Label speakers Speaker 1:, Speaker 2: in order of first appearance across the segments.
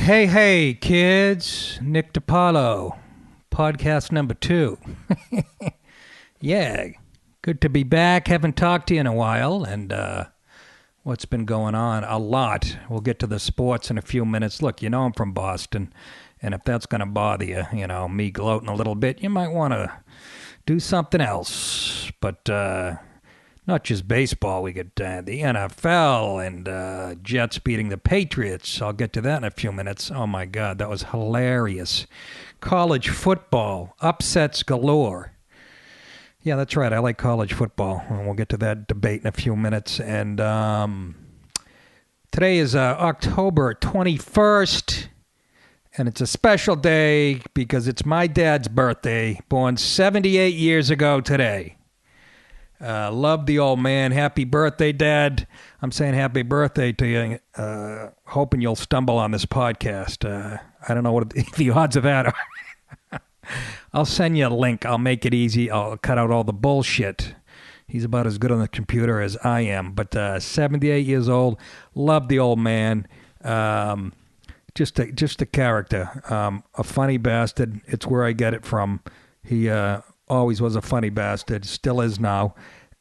Speaker 1: Hey, kids. Nick DiPaolo, podcast number 2. Yeah, good to be back. Haven't talked to you in a while, and what's been going on? A lot. We'll get to the sports in a few minutes. Look, you know I'm from Boston, and if that's going to bother you, me gloating a little bit, you might want to do something else. But not just baseball. We get the NFL and Jets beating the Patriots. I'll get to that in a few minutes. Oh, my God, that was hilarious. College football, upsets galore. Yeah, that's right. I like college football. And we'll get to that debate in a few minutes. And today is October 21st, and it's a special day because it's my dad's birthday, born 78 years ago today. Love the old man. Happy birthday, Dad. I'm saying happy birthday to you. Hoping you'll stumble on this podcast. I don't know what the odds of that are. I'll send you a link. I'll make it easy. I'll cut out all the bullshit. He's about as good on the computer as I am. But 78 years old. Love the old man. Just a character. A funny bastard. It's where I get it from. He always was a funny bastard, still is now.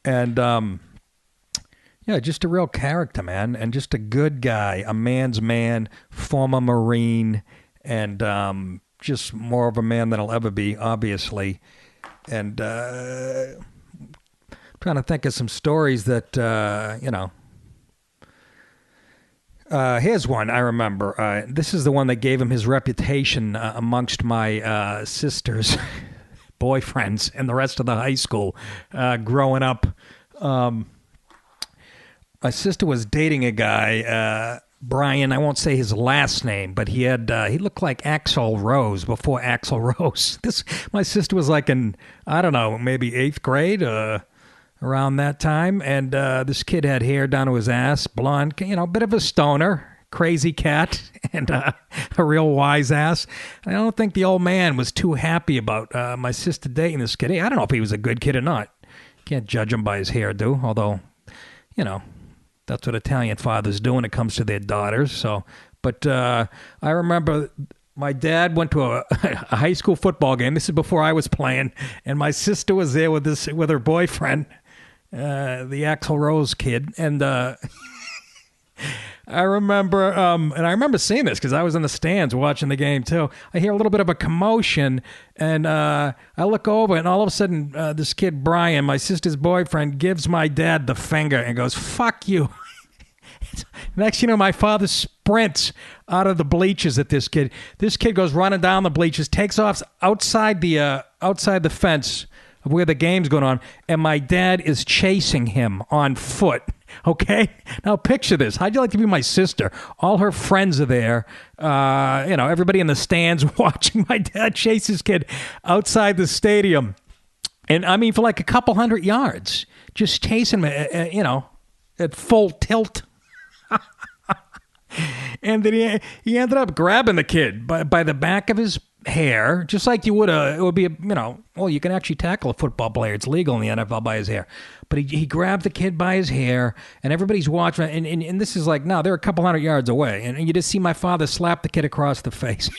Speaker 1: And, just a real character, man, and just a good guy, a man's man, former Marine, and just more of a man than I'll ever be, obviously. And trying to think of some stories that, here's one I remember. This is the one that gave him his reputation amongst my sister's boyfriends and the rest of the high school growing up. My sister was dating a guy, Brian. I won't say his last name, but he looked like Axl Rose before Axl Rose. My sister was like in, I don't know, maybe 8th grade, around that time. And this kid had hair down to his ass, blonde, bit of a stoner. Crazy cat and a real wise ass. I don't think the old man was too happy about my sister dating this kid. Hey, I don't know if he was a good kid or not. Can't judge him by his hairdo, although, that's what Italian fathers do when it comes to their daughters. So, but I remember my dad went to a high school football game. This is before I was playing, and my sister was there with her boyfriend, the Axl Rose kid, and. I remember, and I remember seeing this because I was in the stands watching the game too. I hear a little bit of a commotion, and I look over, and all of a sudden, this kid Brian, my sister's boyfriend, gives my dad the finger and goes, "Fuck you." Next, my father sprints out of the bleachers at this kid. This kid goes running down the bleachers, takes off outside the fence of where the game's going on, and my dad is chasing him on foot. Okay? Now picture this. How'd you like to be my sister? All her friends are there. Everybody in the stands watching my dad chase his kid outside the stadium. And I mean, for like a couple hundred yards, just chasing him, at full tilt. And then he ended up grabbing the kid by the back of his hair, just like you would it would be you can actually tackle a football player. It's legal in the NFL by his hair. But he grabbed the kid by his hair, and everybody's watching, and this is like, no, they're a couple hundred yards away, and you just see my father slap the kid across the face.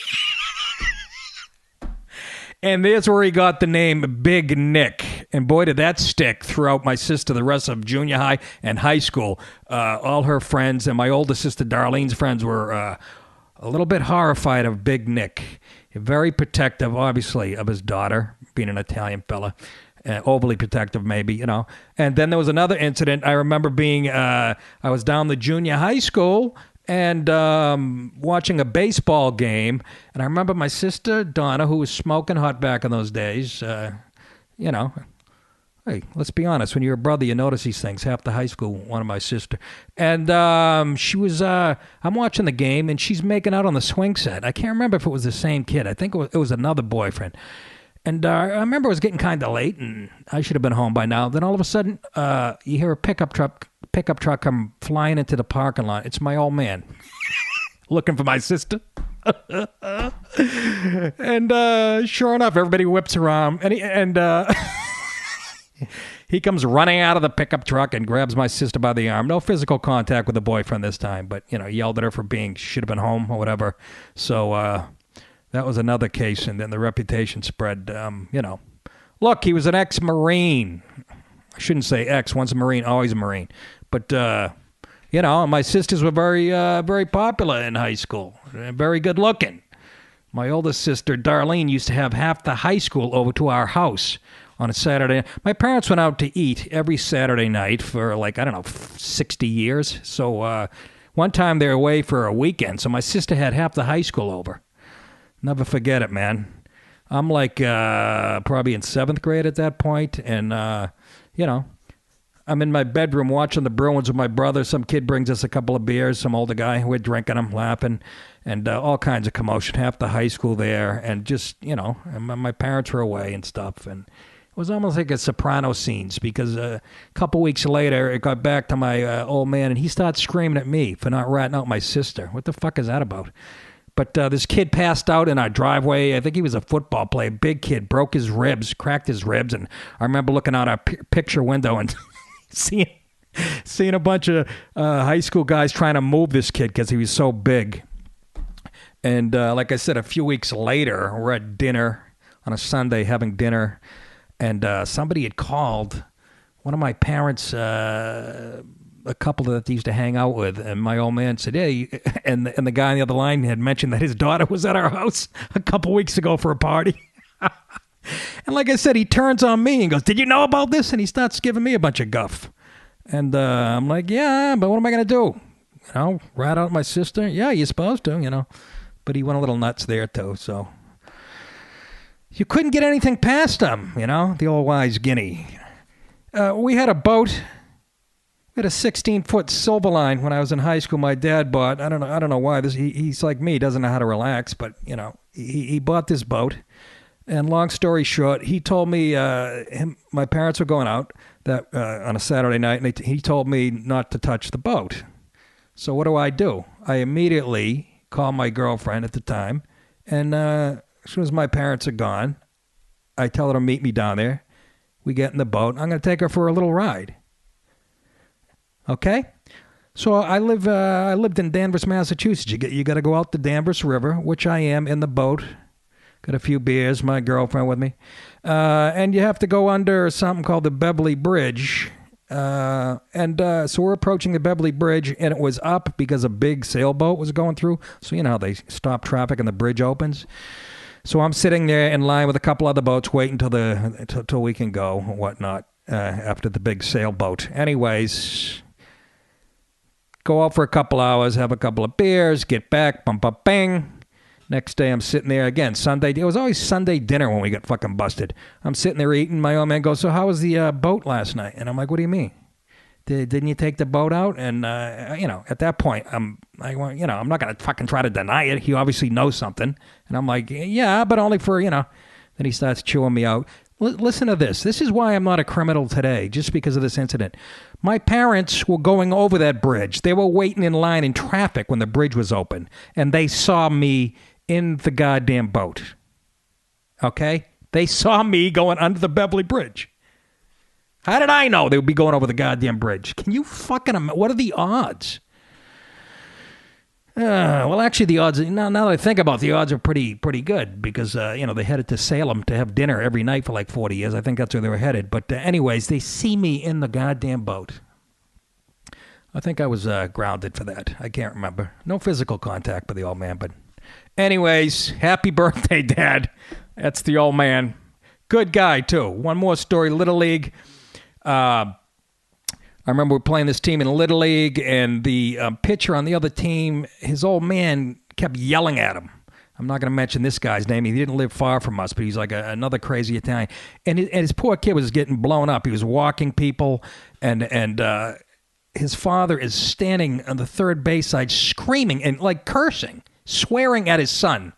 Speaker 1: And there's where he got the name Big Nick. And boy, did that stick throughout my sister, the rest of junior high and high school. All her friends and my older sister Darlene's friends were a little bit horrified of Big Nick. Very protective, obviously, of his daughter, being an Italian fella. Overly protective, maybe, And then there was another incident. I remember I was down the junior high school and watching a baseball game. And I remember my sister, Donna, who was smoking hot back in those days, hey, let's be honest. When you're a brother, you notice these things. Half the high school wanted my sister. And she was, I'm watching the game, and she's making out on the swing set. I can't remember if it was the same kid. I think it was another boyfriend. And I remember it was getting kind of late, and I should have been home by now. Then all of a sudden, you hear a pickup truck come flying into the parking lot. It's my old man looking for my sister. And sure enough, everybody whips around, and He comes running out of the pickup truck and grabs my sister by the arm. No physical contact with the boyfriend this time, but, yelled at her for should have been home or whatever. So that was another case, and then the reputation spread, Look, he was an ex-Marine. I shouldn't say ex. Once a Marine, always a Marine. But, my sisters were very, very popular in high school. Very good looking. My oldest sister, Darlene, used to have half the high school over to our house on a Saturday. My parents went out to eat every Saturday night for 60 years. So one time they were away for a weekend. So my sister had half the high school over. Never forget it, man. I'm probably in 7th grade at that point. And, I'm in my bedroom watching the Bruins with my brother. Some kid brings us a couple of beers, some older guy. We're drinking them, laughing, and all kinds of commotion. Half the high school there, and just, and my parents were away and stuff. And it was almost like a Soprano scenes, because a couple weeks later, it got back to my old man, and he started screaming at me for not ratting out my sister. What the fuck is that about? But this kid passed out in our driveway. I think he was a football player. Big kid, broke his ribs, cracked his ribs. And I remember looking out our picture window and seeing a bunch of high school guys trying to move this kid because he was so big. And like I said, a few weeks later, we're at dinner on a Sunday having dinner. And somebody had called one of my parents' a couple that they used to hang out with, and my old man said, "Hey," and the guy on the other line had mentioned that his daughter was at our house a couple weeks ago for a party. And like I said, he turns on me and goes, "Did you know about this?" And he starts giving me a bunch of guff. And I'm like, "Yeah, but what am I going to do? Rat out my sister? Yeah, you're supposed to, But he went a little nuts there, too, so. You couldn't get anything past him, the old wise guinea. We had a boat. We had a 16-foot Silverline when I was in high school. My dad bought. I don't know why. He's like me. He doesn't know how to relax, but he bought this boat. And long story short, he told me my parents were going out that on a Saturday night, and he told me not to touch the boat. So what do? I immediately call my girlfriend at the time, and as soon as my parents are gone, I tell her to meet me down there. We get in the boat. I'm going to take her for a little ride. Okay, so I lived in Danvers, Massachusetts. You got to go out the Danvers River, which I am in the boat. Got a few beers, my girlfriend with me, and you have to go under something called the Beverly Bridge. So we're approaching the Beverly Bridge, and it was up because a big sailboat was going through. So you know how they stop traffic and the bridge opens. So I'm sitting there in line with a couple other boats, waiting till we can go and whatnot after the big sailboat. Anyways. Go out for a couple hours, have a couple of beers, get back, bump up, bang. Next day I'm sitting there again, Sunday. It was always Sunday dinner when we got fucking busted. I'm sitting there eating. My old man goes, "So how was the boat last night?" And I'm like, "What do you mean? Didn't you take the boat out?" And, at that point, I'm not going to fucking try to deny it. He obviously knows something. And I'm like, "Yeah, but only for, Then he starts chewing me out. Listen to this. This is why I'm not a criminal today, just because of this incident. My parents were going over that bridge. They were waiting in line in traffic when the bridge was open, and they saw me in the goddamn boat. Okay? They saw me going under the Beverly Bridge. How did I know they would be going over the goddamn bridge? Can you fucking... What are the odds? Well, actually, the odds... Now that I think about it, the odds are pretty good because, they headed to Salem to have dinner every night for like 40 years. I think that's where they were headed. But anyways, they see me in the goddamn boat. I think I was grounded for that. I can't remember. No physical contact with the old man, but... Anyways, happy birthday, Dad. That's the old man. Good guy, too. One more story, Little League. I remember we were playing this team in Little League, and the pitcher on the other team, his old man kept yelling at him. I'm not going to mention this guy's name. He didn't live far from us, but he's like another crazy Italian. And his poor kid was getting blown up. He was walking people, and his father is standing on the third base side screaming and like cursing, swearing at his son,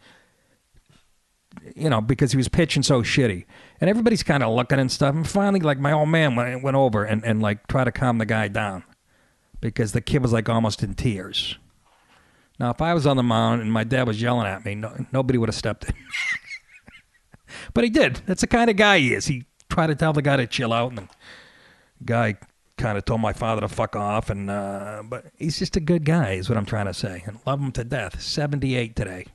Speaker 1: because he was pitching so shitty. And everybody's kind of looking and stuff. And finally, like, my old man went over and like, tried to calm the guy down because the kid was, like, almost in tears. Now, if I was on the mound and my dad was yelling at me, nobody would have stepped in. But he did. That's the kind of guy he is. He try to tell the guy to chill out, and the guy kind of told my father to fuck off, and but he's just a good guy, is what I'm trying to say, and love him to death. 78 today.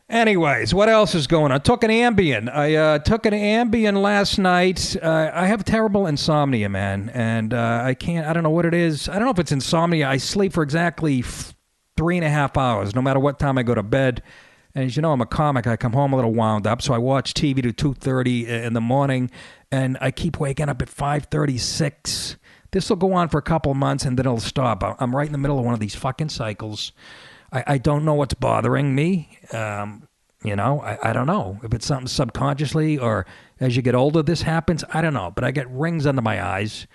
Speaker 1: Anyways, what else is going on? I took an Ambien. I took an Ambien last night. I have terrible insomnia, man, and I don't know what it is. I don't know if it's insomnia. I sleep for exactly 3.5 hours, no matter what time I go to bed. And as you know, I'm a comic. I come home a little wound up, so I watch TV to 2:30 in the morning, and I keep waking up at 5:36. This will go on for a couple of months, and then it'll stop. I'm right in the middle of one of these fucking cycles. I don't know what's bothering me. I don't know if it's something subconsciously or as you get older this happens. I don't know, but I get rings under my eyes,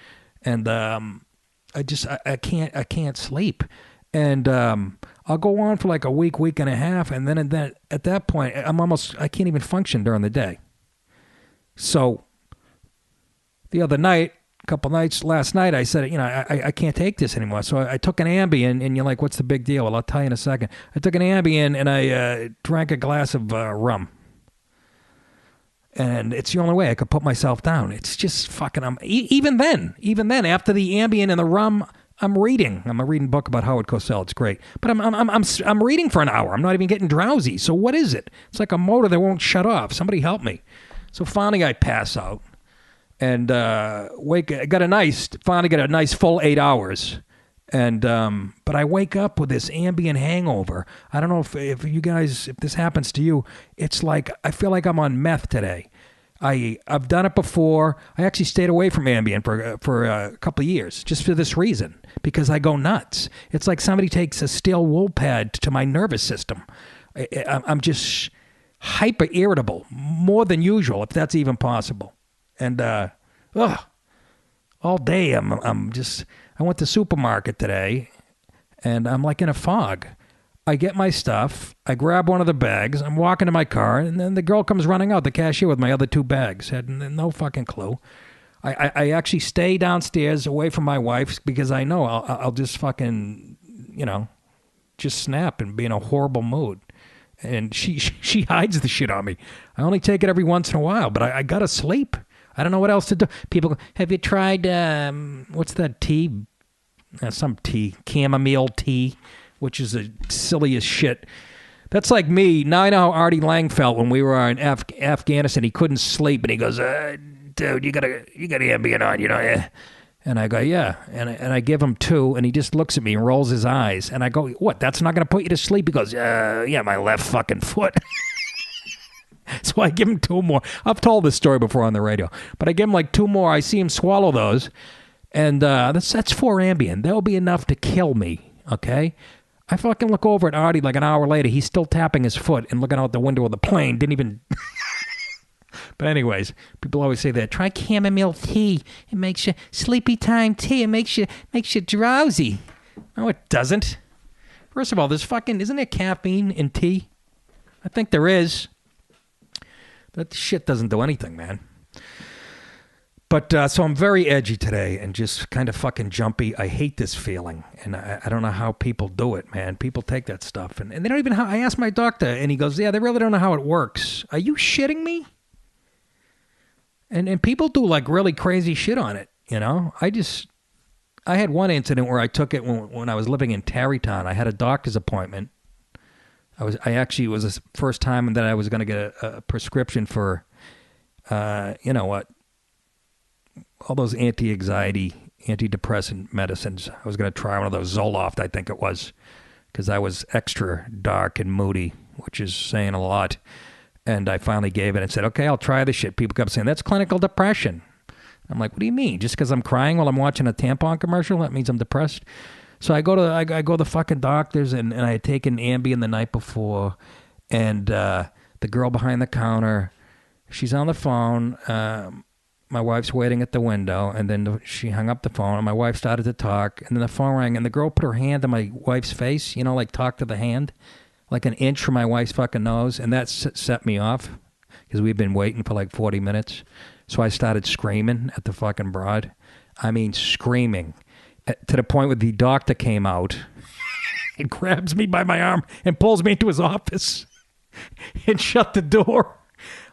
Speaker 1: and I can't sleep, and I'll go on for like a week and a half, and then at that point I can't even function during the day. So the other night, last night, I said, I can't take this anymore. So I took an Ambien, and you're like, what's the big deal? Well, I'll tell you in a second. I took an Ambien, and I drank a glass of rum. And it's the only way I could put myself down. It's just fucking, even then, after the Ambien and the rum, I'm reading. I'm reading a book about Howard Cosell. It's great. But I'm reading for an hour. I'm not even getting drowsy. So what is it? It's like a motor that won't shut off. Somebody help me. So finally I pass out. And finally get a nice full 8 hours, and but I wake up with this Ambien hangover. I don't know if you guys, if this happens to you. It's like I feel like I'm on meth today. I've done it before. I actually stayed away from Ambien for a couple of years just for this reason, because I go nuts. It's like somebody takes a steel wool pad to my nervous system. I'm just hyper irritable, more than usual, if that's even possible. And all day I went to the supermarket today, and I'm like in a fog. I get my stuff, I grab one of the bags, I'm walking to my car, and then the girl comes running out, the cashier, with my other 2 bags. Had no fucking clue. I actually stay downstairs away from my wife because I know I'll just fucking, just snap and be in a horrible mood. And she hides the shit on me. I only take it every once in a while, but I gotta sleep. I don't know what else to do. People go, have you tried, what's that tea? Some tea, chamomile tea, which is the silliest shit. That's like me. Now I know how Artie Lang felt when we were in Afghanistan. He couldn't sleep, and he goes, dude, you got Ambien on, yeah. And I go, yeah. And I give him 2, and he just looks at me and rolls his eyes. And I go, what, that's not going to put you to sleep? He goes, yeah, my left fucking foot. So I give him 2 more. I've told this story before on the radio, but I give him like 2 more. I see him swallow those, and that's 4 Ambien. That will be enough to kill me, okay? I fucking look over at Artie like an hour later. He's still tapping his foot and looking out the window of the plane. Didn't even... But anyways, people always say that. Try chamomile tea. It makes you... Sleepy time tea. It makes you drowsy. No, it doesn't. First of all, isn't there caffeine in tea? I think there is. That shit doesn't do anything, man. But so I'm very edgy today and just kind of fucking jumpy. I hate this feeling, and I don't know how people do it, man. People take that stuff, and they don't even... I asked my doctor, and he goes, yeah, they really don't know how it works. Are you shitting me? And people do like really crazy shit on it, I had one incident where I took it when I was living in Tarrytown. I had a doctor's appointment. It was the first time that I was going to get a prescription for, all those anti-anxiety, antidepressant medicines. I was going to try one of those Zoloft, I think it was, because I was extra dark and moody, which is saying a lot. And I finally gave it and said, okay, I'll try this shit. People kept saying, that's clinical depression. I'm like, what do you mean? Just because I'm crying while I'm watching a tampon commercial, that means I'm depressed? So I go to the fucking doctors, and I had taken Ambien the night before, and the girl behind the counter, she's on the phone. My wife's waiting at the window, and then she hung up the phone, and my wife started to talk, and then the phone rang, and the girl put her hand on my wife's face, like talk to the hand, like an inch from my wife's fucking nose, and that set me off because we'd been waiting for like 40 minutes. So I started screaming at the fucking broad. I mean, screaming. To the point where the doctor came out and grabs me by my arm and pulls me into his office and shut the door.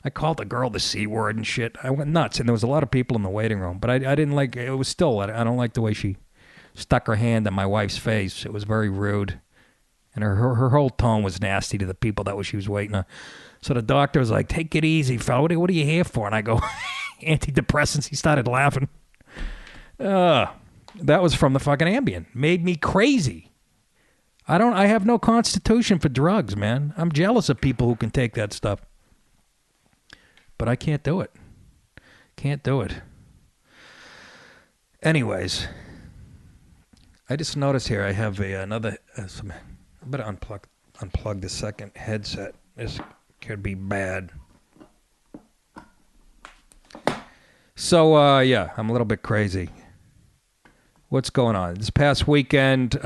Speaker 1: I called the girl the C word and shit. I went nuts, and there was a lot of people in the waiting room. But I didn't like it. Was still, I don't like the way she stuck her hand on my wife's face. It was very rude. And her whole tone was nasty to the people that she was waiting on. So the doctor was like, take it easy, fella. What are you here for? And I go, antidepressants. He started laughing. That was from the fucking Ambien. Made me crazy. I have no constitution for drugs, man. I'm jealous of people who can take that stuff. But I can't do it. Can't do it. Anyways, I just noticed here I have another... I better unplug the second headset. This could be bad. So, yeah, I'm a little bit crazy. What's going on? This past weekend,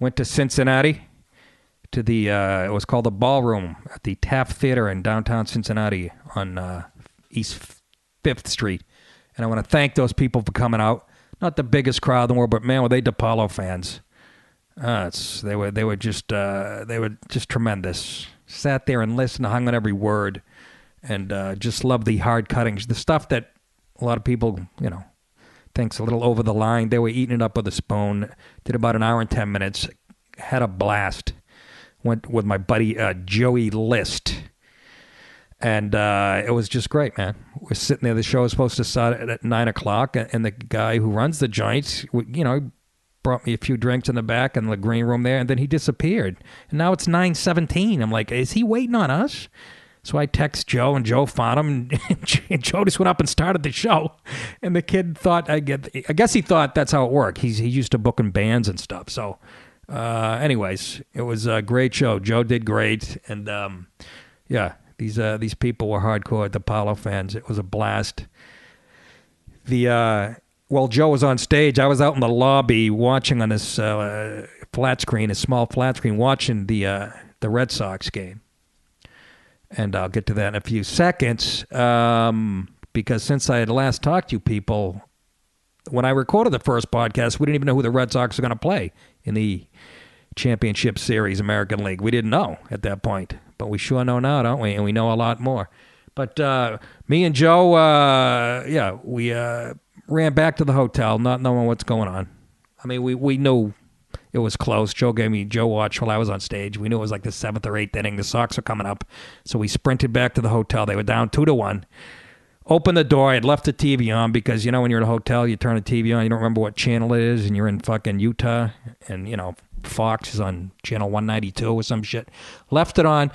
Speaker 1: went to Cincinnati to the, it was called the Ballroom at the Taft Theater in downtown Cincinnati on East 5th Street. And I want to thank those people for coming out. Not the biggest crowd in the world, but man, were they DiPaolo fans. They were just tremendous. Sat there and listened, hung on every word, and just loved the hard cuttings, the stuff that a lot of people, thinks a little over the line. They were eating it up with a spoon. Did about an hour and 10 minutes. Had a blast. Went with my buddy Joey List, and it was just great, man. We're sitting there. The show was supposed to start at 9:00, and the guy who runs the joints, brought me a few drinks in the back in the green room there, and then he disappeared. And now it's 9:17. I'm like, is he waiting on us? So I text Joe, and Joe found him, and Joe just went up and started the show. And the kid thought, I guess he thought that's how it worked. He's used to booking bands and stuff. So, anyways, it was a great show. Joe did great, and yeah, these people were hardcore DiPaolo fans. It was a blast. While Joe was on stage, I was out in the lobby watching on this flat screen, a small flat screen, watching the Red Sox game. And I'll get to that in a few seconds, because since I had last talked to you people, when I recorded the first podcast, we didn't even know who the Red Sox were going to play in the Championship Series, American League. We didn't know at that point, but we sure know now, don't we? And we know a lot more. But me and Joe, we ran back to the hotel, not knowing what's going on. I mean, we knew it was close. Joe watched while I was on stage. We knew it was like the 7th or 8th inning. The Sox were coming up. So we sprinted back to the hotel. They were down 2-1. Opened the door. I had left the TV on because, when you're in a hotel, you turn the TV on. You don't remember what channel it is, and you're in fucking Utah. And, Fox is on channel 192 or some shit. Left it on.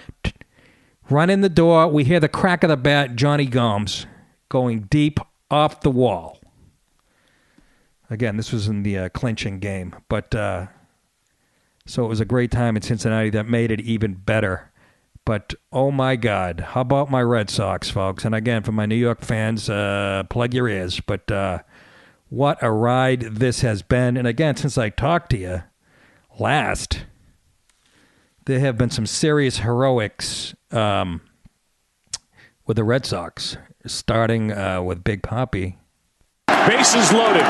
Speaker 1: Run in the door. We hear the crack of the bat, Johnny Gomes, going deep off the wall. Again, this was in the clinching game. But, so it was a great time in Cincinnati that made it even better. But, oh my God, how about my Red Sox, folks? And again, for my New York fans, plug your ears. But what a ride this has been. And again, since I talked to you last, there have been some serious heroics with the Red Sox, starting with Big Papi.
Speaker 2: Bases loaded.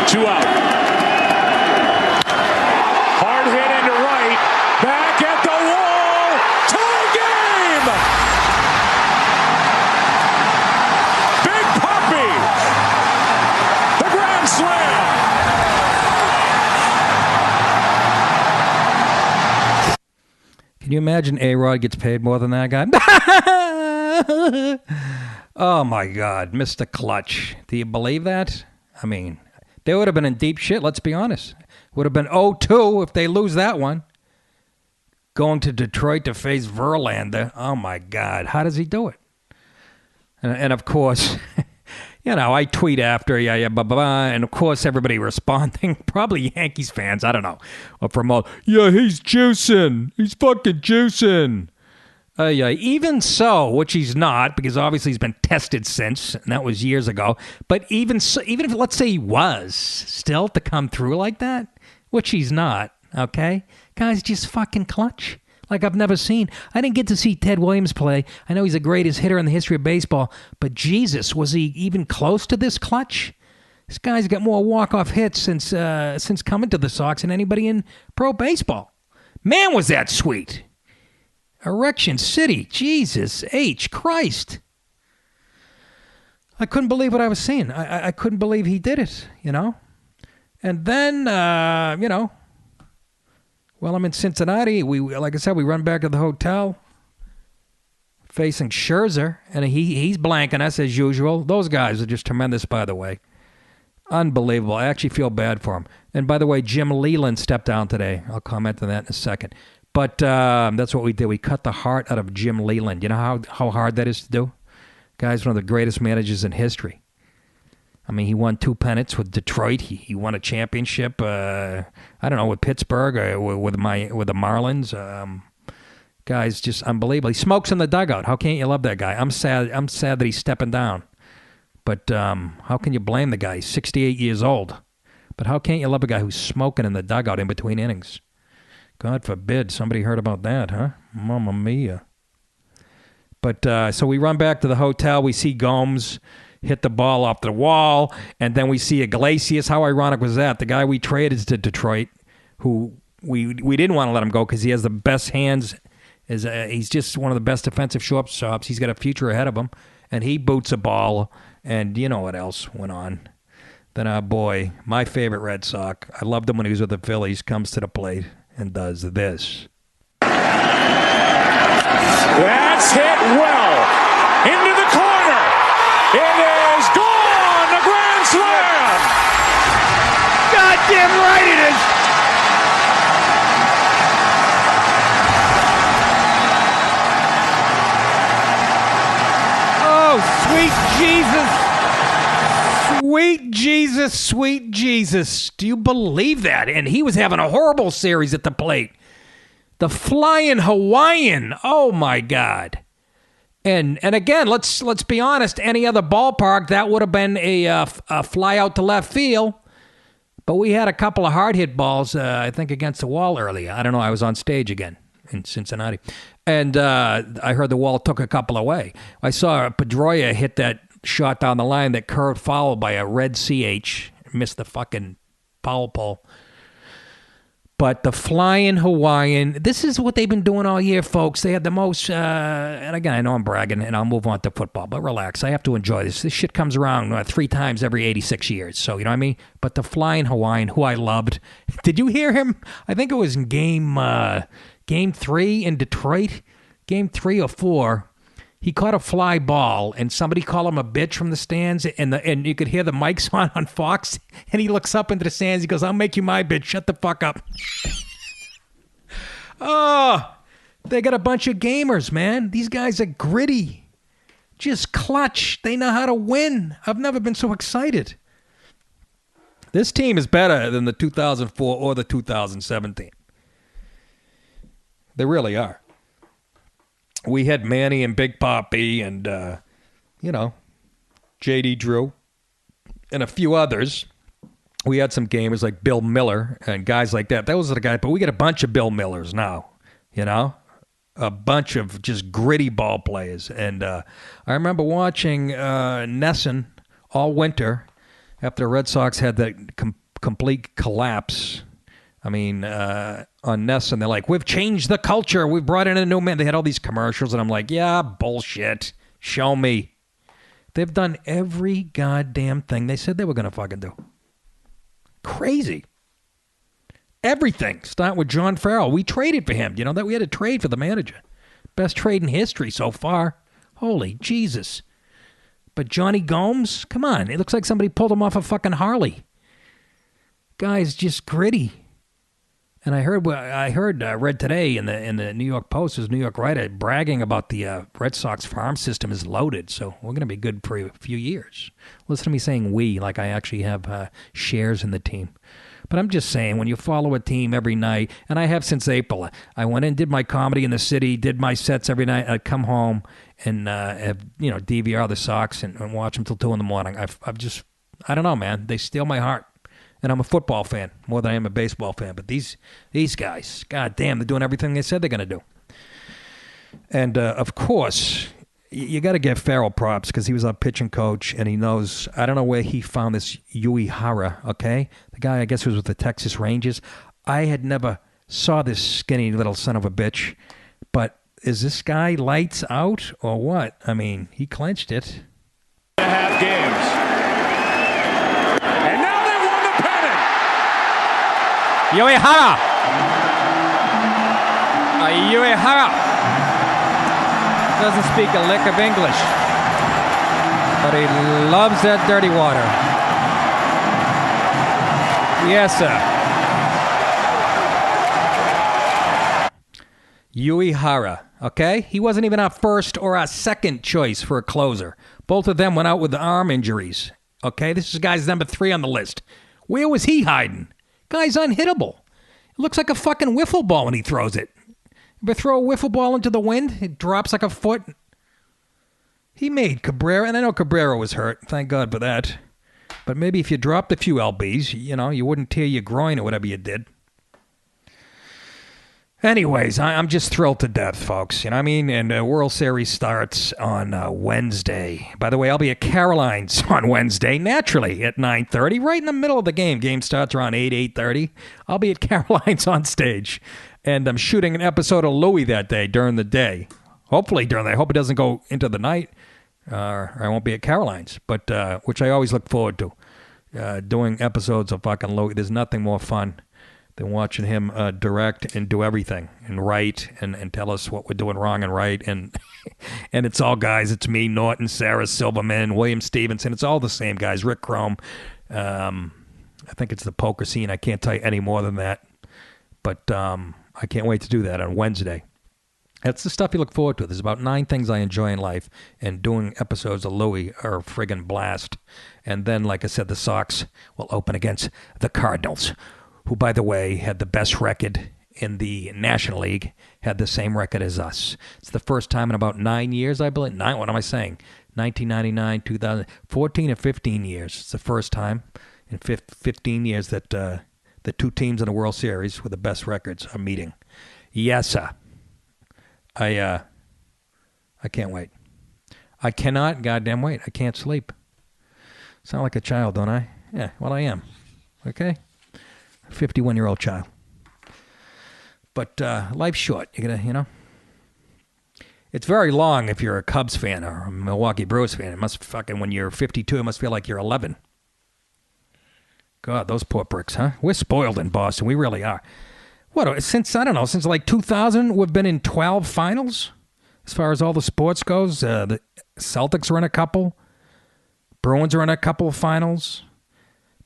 Speaker 2: 2 out. Hard hit into right. Back at the wall. Tie game. Big Papi. The grand slam.
Speaker 1: Can you imagine A-Rod gets paid more than that guy? Oh, my God. Mr. Clutch. Do you believe that? I mean, they would have been in deep shit, let's be honest. Would have been 0-2 if they lose that one. Going to Detroit to face Verlander. Oh, my God. How does he do it? And of course, I tweet after, blah, blah, blah. And, of course, everybody responding. Probably Yankees fans. I don't know. Or from all, he's juicing. He's fucking juicing. Even so, which he's not, because obviously he's been tested since, and that was years ago. But even so, even if, let's say he was, still to come through like that, which he's not, okay? Guys, just fucking clutch. Like I've never seen. I didn't get to see Ted Williams play. I know he's the greatest hitter in the history of baseball, but Jesus, was he even close to this clutch? This guy's got more walk-off hits since coming to the Sox than anybody in pro baseball. Man, was that sweet. Erection City. Jesus H. Christ. I couldn't believe what I was seeing. I couldn't believe he did it, you know. And then, well, I'm in Cincinnati. Like I said, we run back to the hotel facing Scherzer, and he's blanking us as usual. Those guys are just tremendous, by the way. Unbelievable. I actually feel bad for him. And by the way, Jim Leland stepped down today. I'll comment on that in a second. But that's what we did. We cut the heart out of Jim Leland. You know how hard that is to do? Guy's one of the greatest managers in history. I mean, he won 2 pennants with Detroit. He won a championship, I don't know, with Pittsburgh or with the Marlins. Guy's just unbelievable. He smokes in the dugout. How can't you love that guy? I'm sad that he's stepping down. But how can you blame the guy? He's 68 years old. But how can't you love a guy who's smoking in the dugout in between innings? God forbid somebody heard about that, huh? Mamma mia. But so we run back to the hotel. We see Gomes hit the ball off the wall. And then we see Iglesias. How ironic was that? The guy we traded to Detroit, who we didn't want to let him go because he has the best hands. He's just one of the best defensive shortstops. He's got a future ahead of him. And he boots a ball. And you know what else went on. Then our boy, my favorite Red Sox, I loved him when he was with the Phillies, comes to the plate and does this.
Speaker 2: That's hit well into the corner. It is gone. A grand slam.
Speaker 1: Goddamn right it is. Oh, sweet Jesus. Sweet Jesus, sweet Jesus. Do you believe that? And he was having a horrible series at the plate. The flying Hawaiian. Oh, my God. And again, let's be honest. Any other ballpark, that would have been a fly out to left field. But we had a couple of hard hit balls, I think, against the wall earlier. I don't know. I was on stage again in Cincinnati. And I heard the wall took a couple away. I saw Pedroia hit that shot down the line that curved foul by a red CH. Missed the fucking foul pole. But the flying Hawaiian, this is what they've been doing all year, folks. They had the most, and again, I know I'm bragging, and I'll move on to football, but relax. I have to enjoy this. This shit comes around 3 times every 86 years, so you know what I mean? But the flying Hawaiian, who I loved. Did you hear him? I think it was in game 3 in Detroit, game 3 or 4. He caught a fly ball, and somebody called him a bitch from the stands, and you could hear the mics on Fox, and he looks up into the stands. He goes, "I'll make you my bitch. Shut the fuck up." Oh, they got a bunch of gamers, man. These guys are gritty, just clutch. They know how to win. I've never been so excited. This team is better than the 2004 or the 2017. They really are. We had Manny and Big Papi and, J.D. Drew and a few others. We had some gamers like Bill Miller and guys like that. Those are the guys. But we got a bunch of Bill Millers now, you know, a bunch of just gritty ball players. And I remember watching Nesson all winter after the Red Sox had that complete collapse. I mean, on Nesson, they're like, "We've changed the culture. We've brought in a new man." They had all these commercials, and I'm like, yeah, bullshit. Show me. They've done every goddamn thing they said they were going to fucking do. Crazy. Everything. Start with John Farrell. We traded for him. You know that? We had to trade for the manager. Best trade in history so far. Holy Jesus. But Johnny Gomes? Come on. It looks like somebody pulled him off a fucking Harley. Guy's just gritty. And I read today in the New York Post, there's a New York writer bragging about the Red Sox farm system is loaded, so we're going to be good for a few years. Listen to me saying we, like I actually have shares in the team. But I'm just saying, when you follow a team every night, and I have since April, I went in, did my comedy in the city, did my sets every night, I'd come home and DVR the Sox and watch them till 2 in the morning. I've just, I don't know, man. They steal my heart. And I'm a football fan more than I am a baseball fan. But these guys, god damn, they're doing everything they said they're going to do. And, of course, you got to give Farrell props because he was our pitching coach, and he knows, I don't know where he found this Yui Hara, okay? The guy, I guess, was with the Texas Rangers. I had never saw this skinny little son of a bitch, but Is this guy lights out or what? I mean, he clinched it.
Speaker 2: Half games. And now they won the pennant.
Speaker 1: Uehara. Uehara. Doesn't speak a lick of English, but he loves that dirty water. Yes, sir. Uehara, okay? He wasn't even our first or our second choice for a closer. Both of them went out with arm injuries, okay? This is guy's number 3 on the list. Where was he hiding? Guy's unhittable. It looks like a fucking wiffle ball when he throws it. Ever throw a wiffle ball into the wind? It drops like a foot. He made Cabrera, and I know Cabrera was hurt. Thank God for that. But maybe if you dropped a few lbs, you wouldn't tear your groin or whatever you did. Anyways, I'm just thrilled to death, folks. You know what I mean? And the World Series starts on Wednesday. By the way, I'll be at Caroline's on Wednesday, naturally, at 9:30, right in the middle of the game. Game starts around 8:30. I'll be at Caroline's on stage. And I'm shooting an episode of Louie that day during the day. Hopefully during the day. I hope it doesn't go into the night. Or I won't be at Caroline's, but which I always look forward to. Doing episodes of fucking Louie. There's nothing more fun than watching him direct and do everything and write and tell us what we're doing wrong and right. And and it's all guys. It's me, Norton, Sarah Silverman, William Stevenson. It's all the same guys. Rick Chrome. I think it's the poker scene. I can't tell you any more than that. But I can't wait to do that on Wednesday. That's the stuff you look forward to. There's about 9 things I enjoy in life, and doing episodes of Louie are a friggin' blast. And then, like I said, the Sox will open against the Cardinals, who, by the way, had the best record in the National League, had the same record as us. It's the first time in about 9 years, I believe. 9, what am I saying? 1999, 2000, 14 or 15 years. It's the first time in 15 years that the 2 teams in the World Series with the best records are meeting. Yes, sir. I can't wait. I cannot goddamn wait. I can't sleep. Sound like a child, don't I? Yeah, well, I am. Okay? 51-year-old child. But life's short. You gotta, It's very long if you're a Cubs fan or a Milwaukee Brewers fan. It must fucking, when you're 52, it must feel like you're 11. God, those poor bricks, huh? We're spoiled in Boston. We really are. Since like 2000, we've been in 12 finals as far as all the sports goes. The Celtics are in a couple. Bruins are in a couple of finals.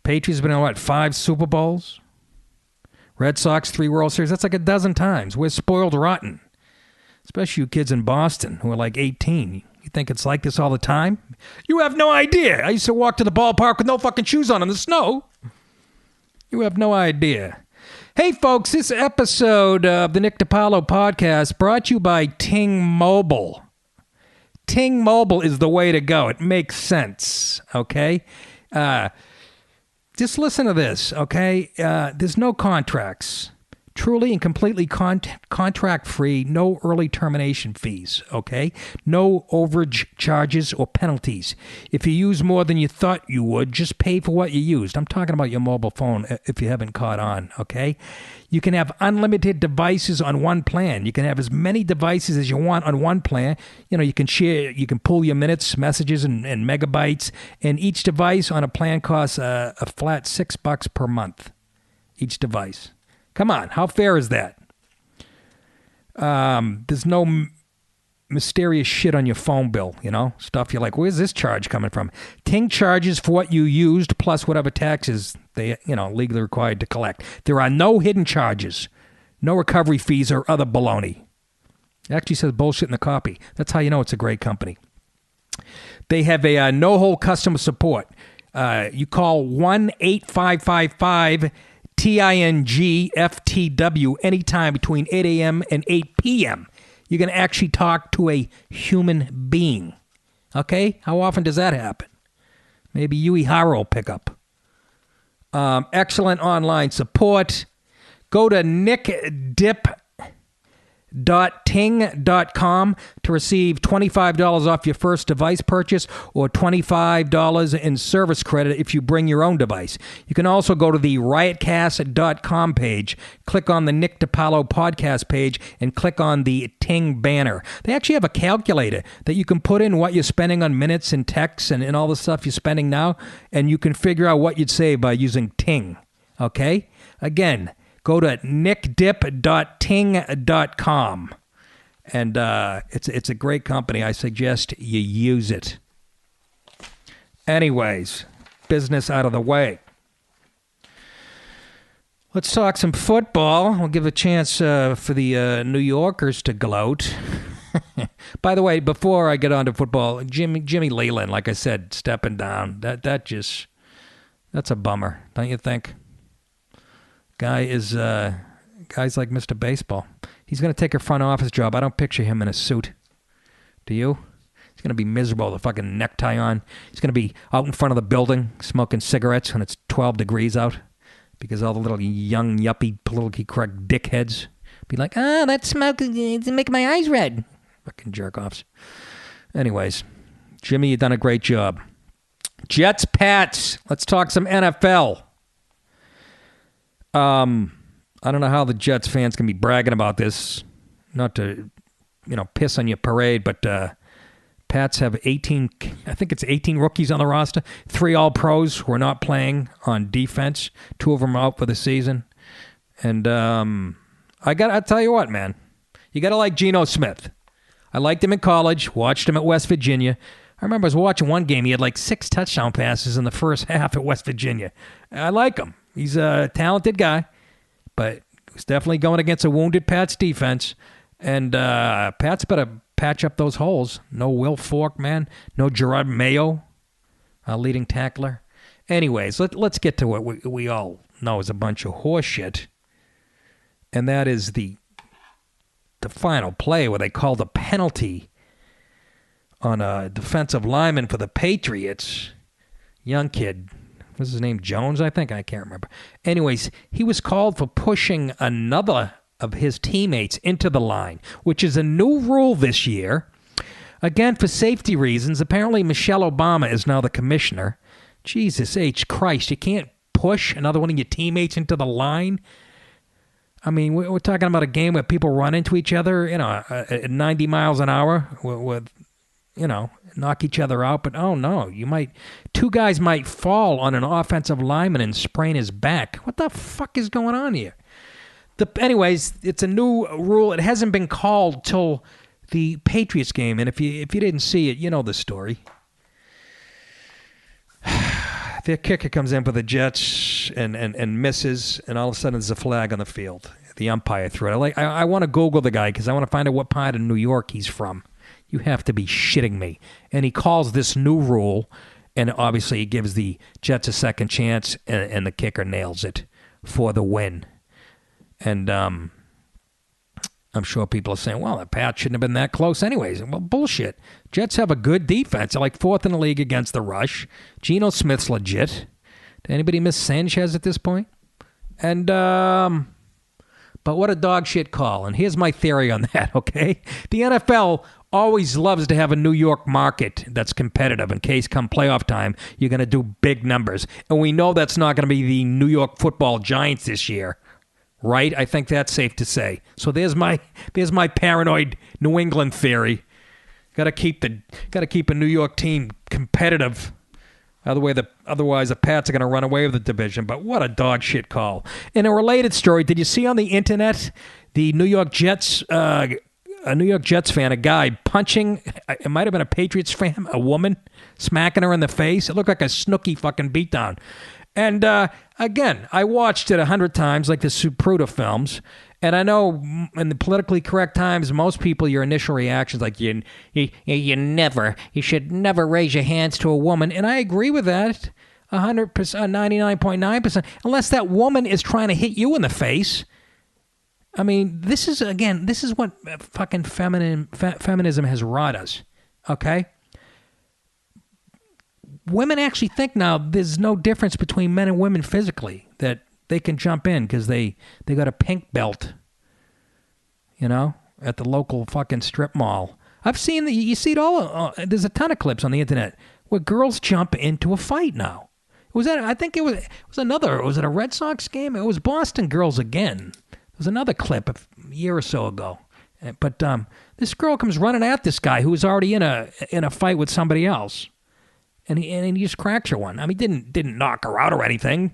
Speaker 1: Patriots have been in, 5 Super Bowls? Red Sox, 3 World Series. That's like a dozen times. We're spoiled rotten. Especially you kids in Boston who are like 18. You think it's like this all the time? You have no idea. I used to walk to the ballpark with no fucking shoes on in the snow. You have no idea. Hey, folks, this episode of the Nick DiPaolo podcast brought to you by Ting Mobile. Ting Mobile is the way to go. It makes sense, okay? Just listen to this, okay? There's no contracts. Truly and completely contract-free, no early termination fees, okay? No overage charges or penalties. If you use more than you thought you would, just pay for what you used. I'm talking about your mobile phone if you haven't caught on, okay? You can have unlimited devices on one plan. You can have as many devices as you want on one plan. You can share, you can pull your minutes, messages, and megabytes, and each device on a plan costs a flat $6 per month, each device. Come on, how fair is that? There's no mysterious shit on your phone bill, stuff you're like, where's this charge coming from? Ting charges for what you used plus whatever taxes they, legally required to collect. There are no hidden charges, no recovery fees or other baloney. It actually says bullshit in the copy. That's how you know it's a great company. They have a no-hold customer support. You call 1-8555 TINGFTW anytime between 8 a.m. and 8 p.m. You're going to actually talk to a human being. Okay? How often does that happen? Maybe Uehara will pick up. Excellent online support. Go to nickdip.com Jets.ting.com to receive $25 off your first device purchase or $25 in service credit if you bring your own device. You can also go to the riotcast.com page, click on the Nick DiPaolo podcast page, and click on the Ting banner. They actually have a calculator that you can put in what you're spending on minutes and texts and all the stuff you're spending now, and you can figure out what you'd save by using Ting. Okay? Again, go to nickdip.ting.com. And it's a great company. I suggest you use it. Anyways, business out of the way. Let's talk some football. We'll give a chance for the New Yorkers to gloat. By the way, before I get on to football, Jimmy Leland, like I said, stepping down. That's a bummer, don't you think? Guy's like Mr. Baseball. He's going to take a front office job. I don't picture him in a suit. Do you? He's going to be miserable with a fucking necktie on. He's going to be out in front of the building smoking cigarettes when it's 12 degrees out because all the little young, yuppie, politically correct dickheads be like, that smoke is making my eyes red. Fucking jerk-offs. Anyways, Jimmy, you done a great job. Jets, Pats. Let's talk some NFL. I don't know how the Jets fans can be bragging about this. Not to, piss on your parade, but Pats have 18, I think it's 18 rookies on the roster. 3 All-Pros who are not playing on defense. 2 of them are out for the season. And I'll tell you what, man. You got to like Geno Smith. I liked him in college, watched him at West Virginia. I remember I was watching one game. He had like 6 touchdown passes in the first half at West Virginia. I like him. He's a talented guy, but he's definitely going against a wounded Pats defense. And Pats better patch up those holes. No Will Fork, man. No Gerard Mayo, leading tackler. Anyways, let's get to what we all know is a bunch of horseshit. And that is the final play where they called a penalty on a defensive lineman for the Patriots. Young kid. What's his name? Jones, I think? I can't remember. Anyways, he was called for pushing another of his teammates into the line, which is a new rule this year. Again, for safety reasons. Apparently, Michelle Obama is now the commissioner. Jesus H. Christ, you can't push another one of your teammates into the line? I mean, we're talking about a game where people run into each other, at 90 miles an hour with knock each other out. But, oh, no, 2 guys might fall on an offensive lineman and sprain his back. What the fuck is going on here? Anyways, it's a new rule. It hasn't been called till the Patriots game. And if you didn't see it, you know the story. Their kicker comes in for the Jets and misses, and all of a sudden there's a flag on the field. The umpire threw it. I want to Google the guy because I want to find out what part of New York he's from. You have to be shitting me. And he calls this new rule, and obviously he gives the Jets a second chance, and the kicker nails it for the win. And I'm sure people are saying, well, the Pats shouldn't have been that close anyways. Well, bullshit. Jets have a good defense. They're like 4th in the league against the rush. Geno Smith's legit. Did anybody miss Sanchez at this point? And, but what a dog shit call. And here's my theory on that, okay? The NFL always loves to have a New York market that's competitive in case come playoff time you're going to do big numbers. And we know that's not going to be the New York Football Giants this year, right? I think that's safe to say. So there's my paranoid New England theory. Got to keep a New York team competitive. Otherwise, the Pats are going to run away with the division. But what a dog shit call. In a related story, did you see on the internet the New York Jets, a New York Jets fan, a guy punching, it might have been a Patriots fan, a woman, smacking her in the face? It looked like a Snooki fucking beatdown. And again, I watched it 100 times like the Supruta films. And I know in the politically correct times, most people, your initial reactions like you should never raise your hands to a woman. And I agree with that 100%, 99.9%, unless that woman is trying to hit you in the face. I mean, this is what fucking feminism has wrought us, okay? Women actually think now there's no difference between men and women physically, that they can jump in because they got a pink belt, at the local fucking strip mall. I've seen you see it all. There's a ton of clips on the internet where girls jump into a fight now. I think it was another. Was it a Red Sox game? It was Boston girls again. There was another clip a year or so ago. But this girl comes running at this guy who was already in a fight with somebody else, and he just cracks her one. I mean, didn't knock her out or anything,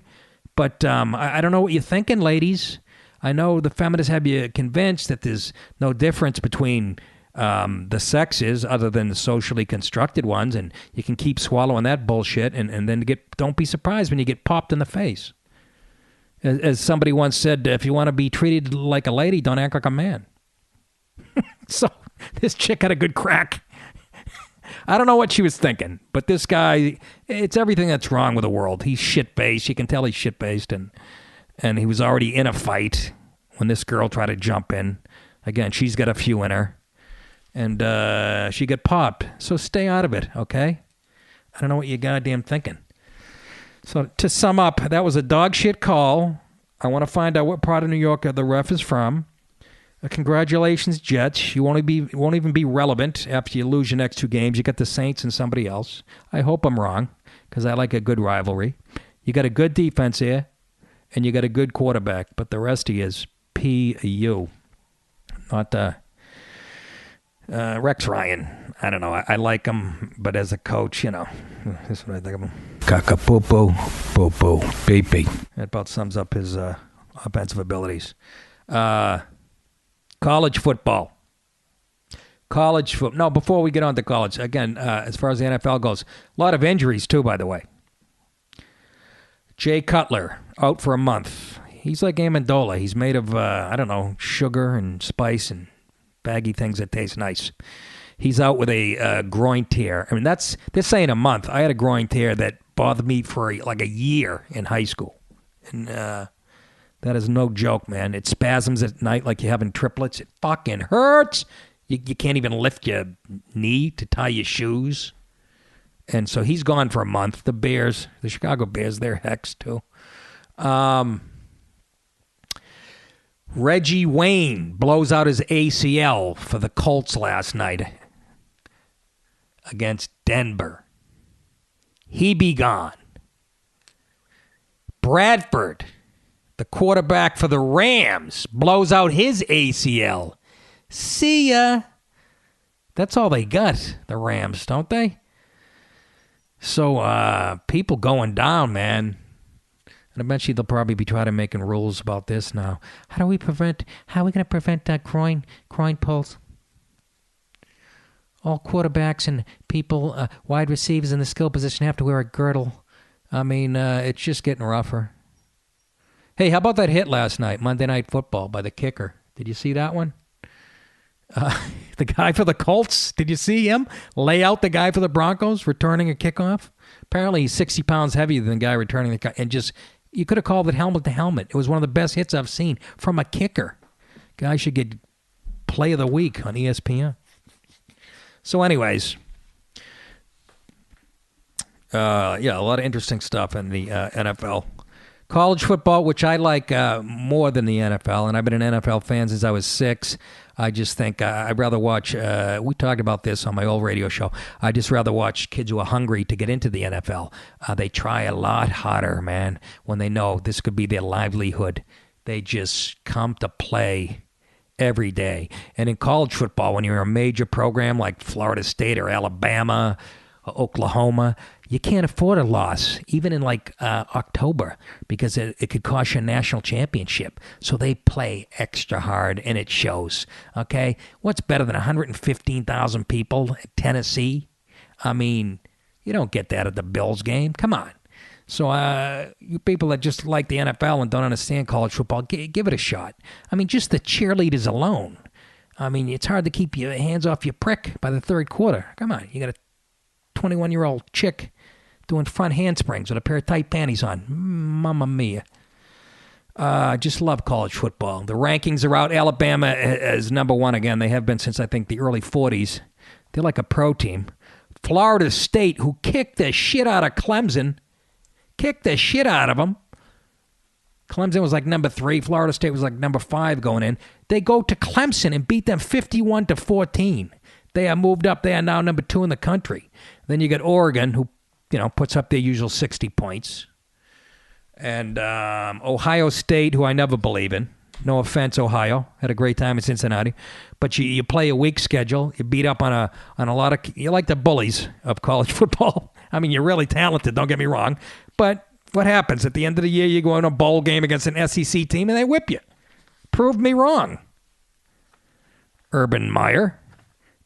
Speaker 1: but I don't know what you're thinking, ladies. I know the feminists have you convinced that there's no difference between the sexes other than the socially constructed ones, and you can keep swallowing that bullshit, and then don't be surprised when you get popped in the face. As somebody once said, if you want to be treated like a lady, don't act like a man. So this chick had a good crack. I don't know what she was thinking, but this guy, it's everything that's wrong with the world. He's shit-faced. You can tell he's shit-faced, and he was already in a fight when this girl tried to jump in. Again, she's got a few in her, and she got popped. So stay out of it, okay? I don't know what you're goddamn thinking. So to sum up, that was a dog shit call. I want to find out what part of New York the ref is from. Congratulations, Jets. You won't even be relevant after you lose your next two games. You got the Saints and somebody else. I hope I'm wrong, because I like a good rivalry. You got a good defense here, and you got a good quarterback, but the rest of you is P.U. Not Rex Ryan. I don't know. I like him, but as a coach, this is what I think of him. Kaka-poo-poo, poo-poo, pee-pee. That about sums up his offensive abilities. College football. No, before we get on to college, again, as far as the NFL goes, a lot of injuries too, by the way. Jay Cutler, out for a month. He's like Amendola. He's made of, sugar and spice and baggy things that taste nice. He's out with a groin tear. I mean, they're saying a month. I had a groin tear that bothered me for like a year in high school. And that is no joke, man. It spasms at night like you're having triplets. It fucking hurts. You can't even lift your knee to tie your shoes. And so he's gone for a month. The Chicago Bears, they're hexed too. Reggie Wayne blows out his ACL for the Colts last night against Denver. He be gone. Bradford, the quarterback for the Rams, blows out his ACL. See ya. That's all they got, the Rams, don't they? So, people going down, man. And eventually they'll probably be trying to making rules about this now. How are we going to prevent groin pulls? All quarterbacks and people, wide receivers in the skill position have to wear a girdle. I mean, it's just getting rougher. Hey, how about that hit last night, Monday Night Football, by the kicker? Did you see that one? The guy for the Colts, did you see him lay out the guy for the Broncos returning a kickoff? Apparently he's 60 pounds heavier than the guy returning the kick. And you could have called it helmet to helmet. It was one of the best hits I've seen from a kicker. Guy should get play of the week on ESPN. So anyways, a lot of interesting stuff in the NFL. College football, which I like more than the NFL, and I've been an NFL fan since I was 6. I just think I'd rather watch, we talked about this on my old radio show, I'd just rather watch kids who are hungry to get into the NFL. They try a lot harder, man, when they know this could be their livelihood. They just come to play every day. And in college football, when you're a major program like Florida State or Alabama or Oklahoma, you can't afford a loss, even in like October, because it could cost you a national championship. So they play extra hard, and it shows. Okay, what's better than 115,000 people at Tennessee? I mean, you don't get that at the Bills game. Come on. So you people that just like the NFL and don't understand college football, give it a shot. I mean, just the cheerleaders alone. I mean, it's hard to keep your hands off your prick by the third quarter. Come on, you got a 21-year-old chick doing front handsprings with a pair of tight panties on. Mamma mia. Just love college football. The rankings are out. Alabama is number 1 again. They have been since, I think, the early 40s. They're like a pro team. Florida State, who kicked the shit out of Clemson, kicked the shit out of them. Clemson was like number 3. Florida State was like number 5 going in. They go to Clemson and beat them 51-14. They are moved up. They are now number 2 in the country. Then you get Oregon, who, puts up their usual 60 points. And Ohio State, who I never believe in. No offense, Ohio. Had a great time in Cincinnati. But you play a weak schedule. You beat up on a lot of... You're like the bullies of college football. I mean, you're really talented, don't get me wrong. But what happens? At the end of the year, you go in a bowl game against an SEC team and they whip you. Prove me wrong. Urban Meyer.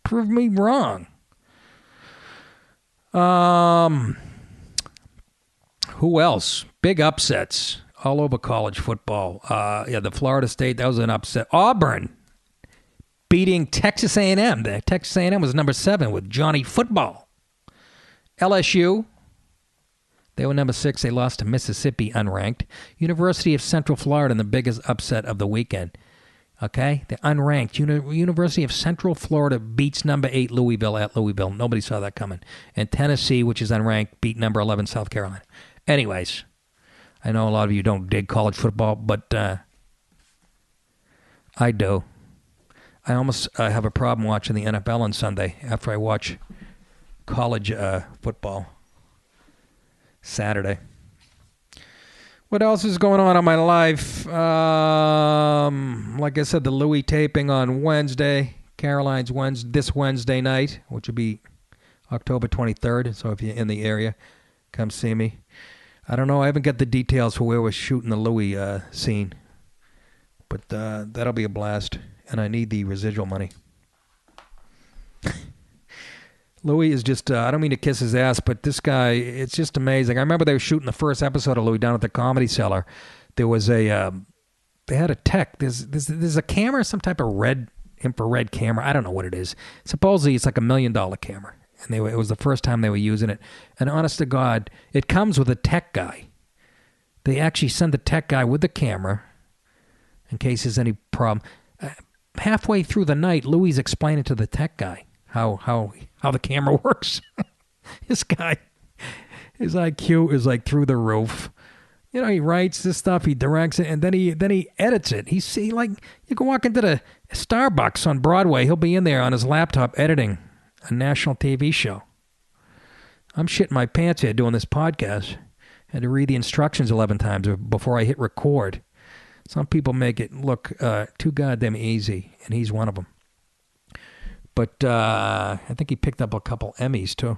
Speaker 1: Prove me wrong. Who else? Big upsets all over college football. The Florida State, that was an upset. Auburn beating Texas A&M. The Texas A&M was number 7 with Johnny Football. LSU, they were number 6. They lost to Mississippi, unranked. University of Central Florida, the biggest upset of the weekend. Okay? They're unranked. University of Central Florida beats number 8 Louisville at Louisville. Nobody saw that coming. And Tennessee, which is unranked, beat number 11 South Carolina. Anyways, I know a lot of you don't dig college football, but I do. I almost have a problem watching the NFL on Sunday after I watch college football Saturday. What else is going on in my life? Like I said, the Louis taping on Wednesday. Caroline's this Wednesday night, which will be October 23rd. So if you're in the area, come see me. I don't know. I haven't got the details for where we're shooting the Louis scene. But that'll be a blast. And I need the residual money. Louis is just, I don't mean to kiss his ass, but this guy, it's just amazing. I remember they were shooting the first episode of Louis down at the Comedy Cellar. There was they had a tech. There's a camera, some type of infrared camera. I don't know what it is. Supposedly it's like $1 million camera. And it was the first time they were using it. And honest to God, it comes with a tech guy. They actually send the tech guy with the camera in case there's any problem. Halfway through the night, Louis explaining to the tech guy how the camera works. This guy, his IQ is like through the roof. He writes this stuff, he directs it, and then he edits it. You can walk into the Starbucks on Broadway. He'll be in there on his laptop editing a national TV show. I'm shitting my pants here doing this podcast. I had to read the instructions 11 times before I hit record. Some people make it look too goddamn easy, and he's one of them. But I think he picked up a couple Emmys, too.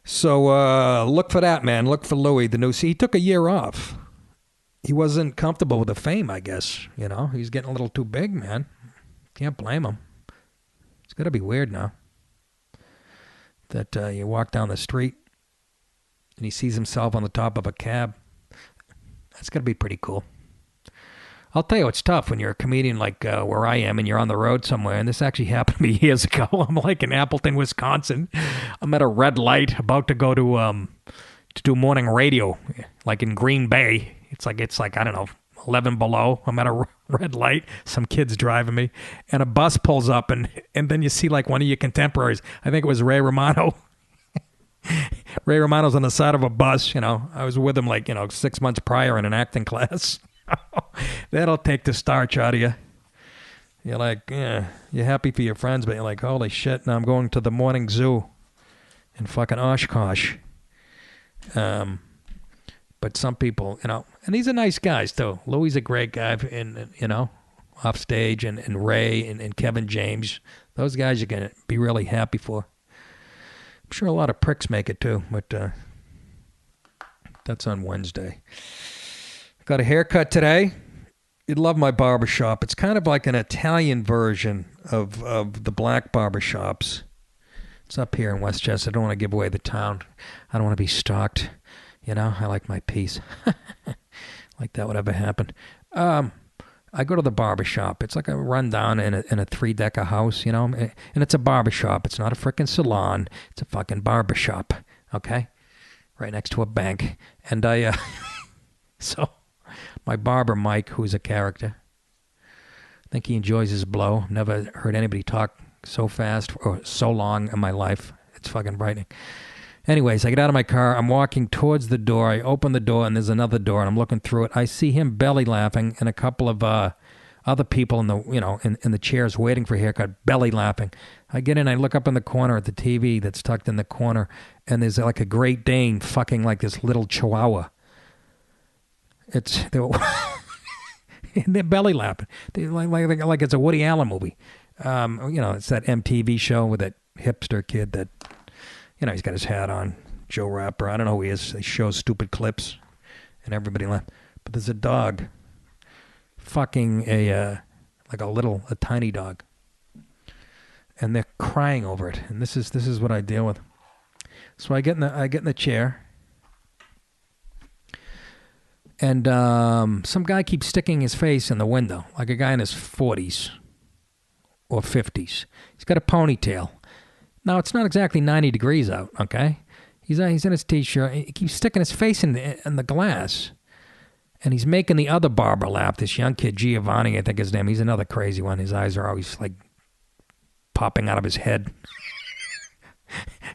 Speaker 1: So look for that, man. Look for Louis, the new... He took a year off. He wasn't comfortable with the fame, I guess. He's getting a little too big, man. Can't blame him. It's got to be weird now. That you walk down the street, and he sees himself on the top of a cab. That's got to be pretty cool. I'll tell you, it's tough when you're a comedian like where I am and you're on the road somewhere. And this actually happened to me years ago. I'm like in Appleton, Wisconsin. I'm at a red light about to go to do morning radio, like in Green Bay. It's like I don't know, 11 below. I'm at a red light. Some kid's driving me. And a bus pulls up and then you see like one of your contemporaries. I think it was Ray Romano. Ray Romano's on the side of a bus, I was with him 6 months prior in an acting class. That'll take the starch out of you. You're like, yeah, you're happy for your friends, but you're like, holy shit, now I'm going to the morning zoo in fucking Oshkosh. But some people, and these are nice guys too. Louis a great guy, and off stage, and Ray and Kevin James. Those guys you're going to be really happy for. I'm sure a lot of pricks make it too, but that's on Wednesday. Got a haircut today. You'd love my barbershop. It's kind of like an Italian version of the black barbershops. It's up here in Westchester. I don't want to give away the town. I don't want to be stalked. I like my peace. Like that would ever happen. I go to the barbershop. It's like a rundown in a 3-decker house, and it's a barbershop. It's not a frickin' salon. It's a fucking barbershop, okay? Right next to a bank. And so my barber, Mike, who's a character, I think he enjoys his blow. Never heard anybody talk so fast or so long in my life. It's fucking frightening. Anyways, I get out of my car. I'm walking towards the door. I open the door, and there's another door, and I'm looking through it. I see him belly laughing, and a couple of other people in the chairs waiting for a haircut, belly laughing. I get in. I look up in the corner at the TV that's tucked in the corner, and there's like a Great Dane fucking like this little Chihuahua. They're belly laughing. Like it's a Woody Allen movie. It's that MTV show with that hipster kid that, he's got his hat on, Joe Rapper. I don't know who he is. They show stupid clips, and everybody laughs. But there's a dog fucking a tiny dog, and they're crying over it. And this is what I deal with. So I get in the chair. And some guy keeps sticking his face in the window, like a guy in his 40s or 50s. He's got a ponytail. Now, it's not exactly 90 degrees out, okay? He's in his T-shirt. He keeps sticking his face in the glass. And he's making the other barber laugh, this young kid, Giovanni, I think his name. He's another crazy one. His eyes are always, like, popping out of his head.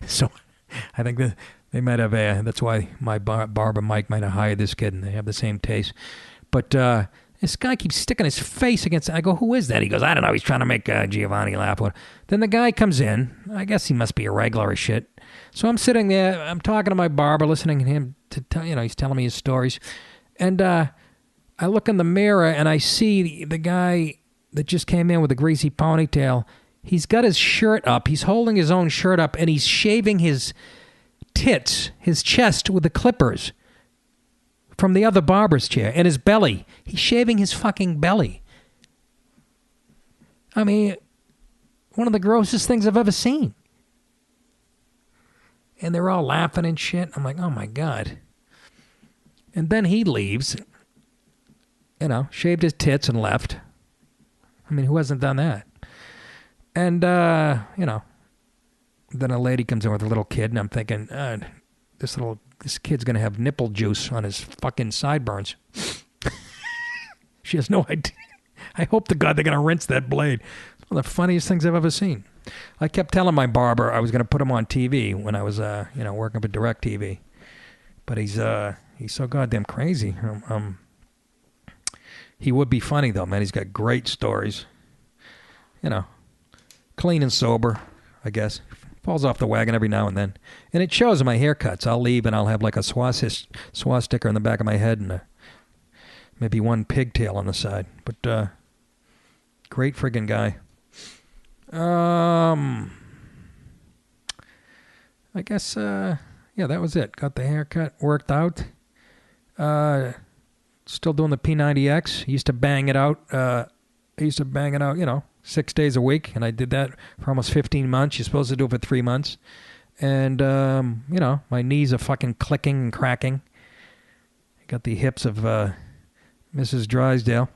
Speaker 1: So I think that they might have that's why my barber Mike might have hired this kid, and they have the same taste. But this guy keeps sticking his face against it. I go, who is that? He goes, I don't know. He's trying to make Giovanni laugh. Then the guy comes in. I guess he must be a regular or shit. So I'm sitting there. I'm talking to my barber, listening to him to tell, he's telling me his stories. And I look in the mirror, and I see the guy that just came in with a greasy ponytail. He's got his shirt up. He's holding his own shirt up, and he's shaving his tits, his chest with the clippers from the other barber's chair, and his belly. He's shaving his fucking belly. I mean, one of the grossest things I've ever seen. And they're all laughing and shit. I'm like, oh my God. And then he leaves, shaved his tits and left. I mean, who hasn't done that? And, then a lady comes in with a little kid, and I'm thinking, this kid's going to have nipple juice on his fucking sideburns. She has no idea. I hope to God they're going to rinse that blade. It's one of the funniest things I've ever seen. I kept telling my barber I was going to put him on TV when I was, working for DirecTV. But he's so goddamn crazy. He would be funny, though, man. He's got great stories. Clean and sober, I guess. Falls off the wagon every now and then. And it shows in my haircuts. I'll leave and I'll have like a swastika in the back of my head and maybe one pigtail on the side. But great friggin' guy. I guess, that was it. Got the haircut worked out. Still doing the P90X. Used to bang it out, 6 days a week, and I did that for almost 15 months. You're supposed to do it for 3 months. And, my knees are fucking clicking and cracking. I got the hips of Mrs. Drysdale.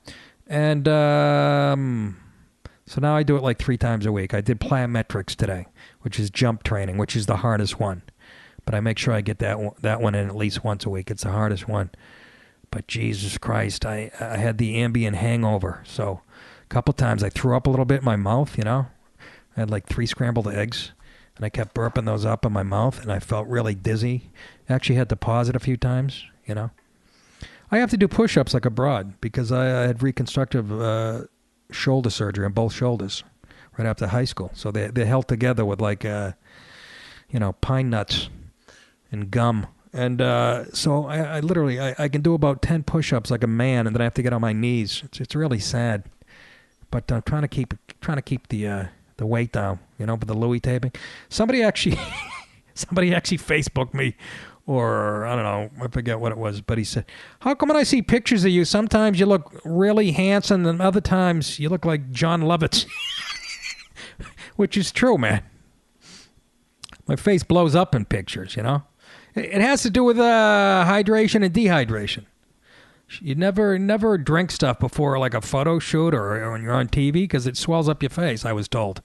Speaker 1: And so now I do it like 3 times a week. I did plyometrics today, which is jump training, which is the hardest one. But I make sure I get that one in at least once a week. It's the hardest one. But Jesus Christ, I had the Ambien hangover, so... A couple times I threw up a little bit in my mouth, I had like 3 scrambled eggs, and I kept burping those up in my mouth, and I felt really dizzy. Actually had to pause it a few times, I have to do push-ups like a broad because I had reconstructive shoulder surgery on both shoulders right after high school. So they're held together with like, pine nuts and gum. And so I literally can do about 10 push-ups like a man, and then I have to get on my knees. It's really sad. But I'm trying to keep the weight down, with the Louis taping. Somebody actually Facebooked me, or I don't know, I forget what it was, but he said, "How come when I see pictures of you, sometimes you look really handsome, and other times you look like John Lovitz?" Which is true, man. My face blows up in pictures, It has to do with hydration and dehydration. You never drink stuff before like a photo shoot or when you're on TV because it swells up your face, I was told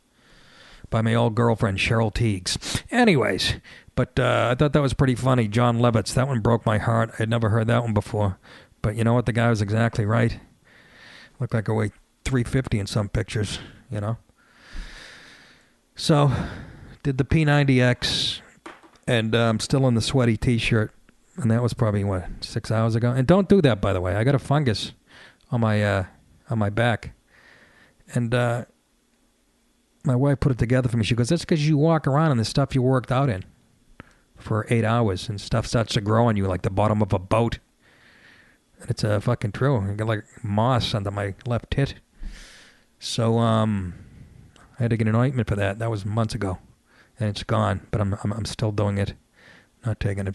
Speaker 1: by my old girlfriend Cheryl Teagues. Anyways, but I thought that was pretty funny. John Lovitz, that one broke my heart. I'd never heard that one before. But you know what? The guy was exactly right. Looked like I weighed 350 in some pictures, So, did the P90X. And I'm still in the sweaty T-shirt. And that was probably, 6 hours ago? And don't do that, by the way. I got a fungus on my back. And my wife put it together for me. She goes, that's because you walk around in the stuff you worked out in for 8 hours. And stuff starts to grow on you like the bottom of a boat. And it's fucking true. I got like moss under my left tit. So I had to get an ointment for that. That was months ago. And it's gone. But I'm still doing it. Not taking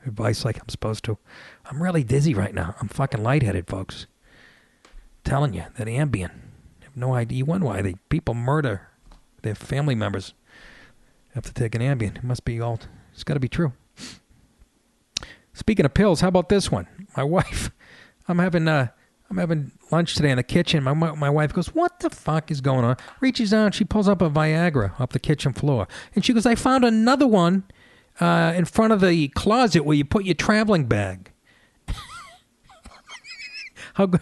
Speaker 1: advice like I'm supposed to. I'm really dizzy right now. I'm fucking lightheaded, folks. Telling you, that Ambien. I have no idea. You wonder why people murder their family members after taking Ambien. It must be all, it's got to be true. Speaking of pills, how about this one? My wife, I'm having lunch today in the kitchen. My wife goes, what the fuck is going on? Reaches down, she pulls up a Viagra off the kitchen floor. And she goes, I found another one in front of the closet where you put your traveling bag. How good.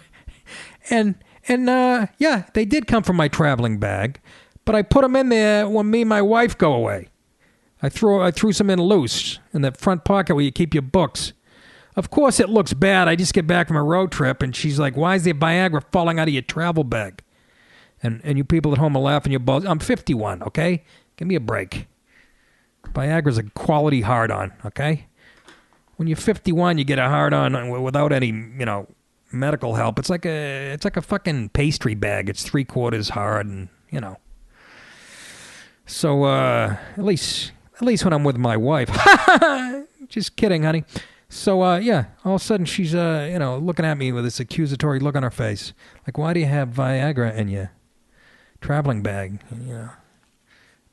Speaker 1: And yeah, they did come from my traveling bag, but I put them in there when me and my wife go away. I threw some in loose in the front pocket where you keep your books. Of course, it looks bad. I just get back from a road trip, and she's like, why is there Viagra falling out of your travel bag? And you people at home are laughing your balls. I'm 51, okay? Give me a break. Viagra's a quality hard-on, okay? When you're 51, you get a hard-on without any, medical help. It's like a fucking pastry bag. It's 3/4 hard, and So at least when I'm with my wife. Just kidding, honey. So yeah, all of a sudden she's looking at me with this accusatory look on her face, like, why do you have Viagra in your traveling bag?